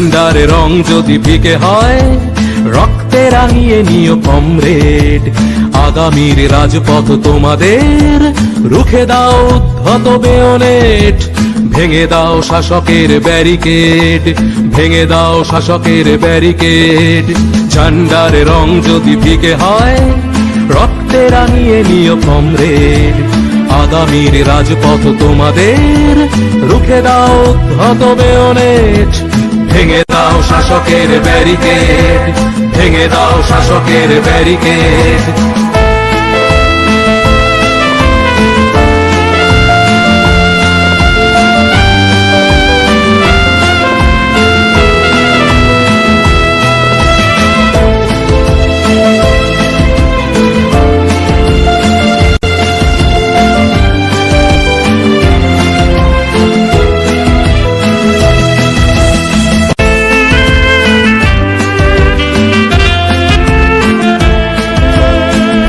ঝান্ডার রং যদি ফিকে হয় রক্তে রাঙিয়ে নিও কমরেড, আগামীর রাজপথ তোমাদের, রুখে দাও উদ্ধত বেয়নেট, ভেঙে দাও শাসকের ব্যারিকেড, ভেঙে দাও শাসকের ব্যারিকেড। ঝান্ডার রং যদি ফিকে হয় রক্তে রাঙিয়ে নিও কমরেড, আগামীর রাজপথ তোমাদের, রুখে দাও উদ্ধত বেয়নেট, ভেঙে দাও শাসকের ব্যারিকেড, ভেঙে দাও শাসকের ব্যারিকেড।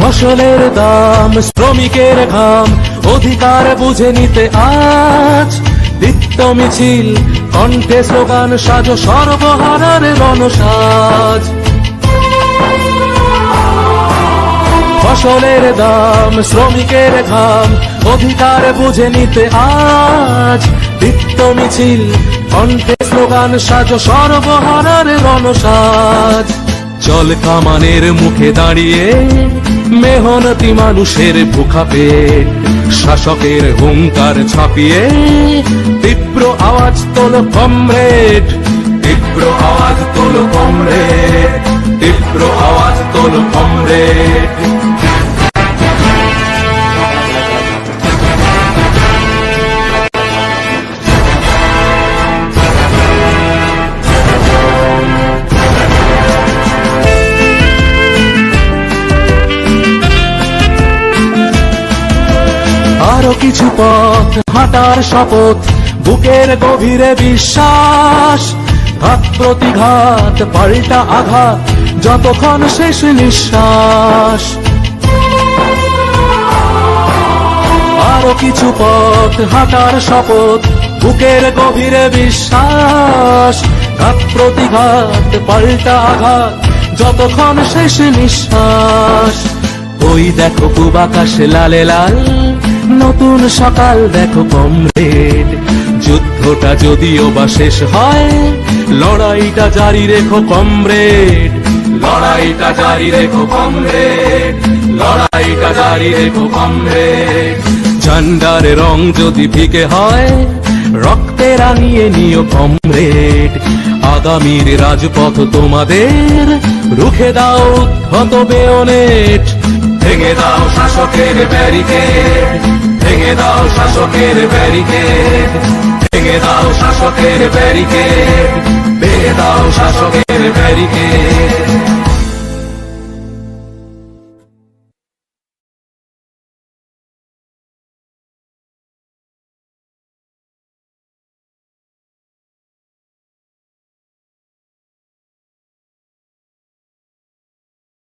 ফসলের দাম, শ্রমিকের ঘাম, অধিকার বুঝে নিতে আজ দীপ্ত মিছিল, কণ্ঠে স্লোগান সাজো সর্বহারার রণসাজ। ফসলের দাম, শ্রমিকের ঘাম, অধিকার বুঝে নিতে আজ দীপ্ত মিছিল, কণ্ঠে স্লোগান সাজো সর্বহারার রণসাজ। জল কামানের মুখে দাঁড়িয়ে মেহনতি মানুষের ভুখা পেট, শাসকের হুঙ্কার ছাপিয়ে তীব্র আওয়াজ তোলো কমরেড, তীব্র আওয়াজ তোলো কমরেড, তীব্র আওয়াজ তোলো কমরেড। আরো কিছু পথ হাঁটার শপথ, বুকের গভীরে বিশ্বাস, ঘাত প্রতিঘাত পাল্টা আঘাত, যতক্ষণ শেষ নিঃশ্বাস। আরো কিছু পথ হাঁটার শপথ, বুকের গভীরে বিশ্বাস, ঘাত প্রতিঘাত পাল্টা আঘাত, যতক্ষণ শেষ নিঃশ্বাস। ওই দেখো পূব আকাশে লালে লাল, নতুন সকাল দেখো কমরেড, যুদ্ধটা যদিও বা শেষ হয় লড়াইটা জারি রেখো কমরেড, লড়াইটা জারি রেখো কমরেড, লড়াইটা জারি রেখো কমরেড। ঝান্ডার রং যদি ফিকে হয় রক্তে রাঙিয়ে নিও কমরেড, আগামীর রাজপথ তোমাদের, রুখে দাও উদ্ধত বেয়নেট, ভেঙে দাও শাসকের ব্যারিকেড, ভেঙে দাও শাসকের ব্যারিকেড, ভেঙে দাও শাসকের ব্যারিকেড, ভেঙে দাও শাসকের ব্যারিকেড।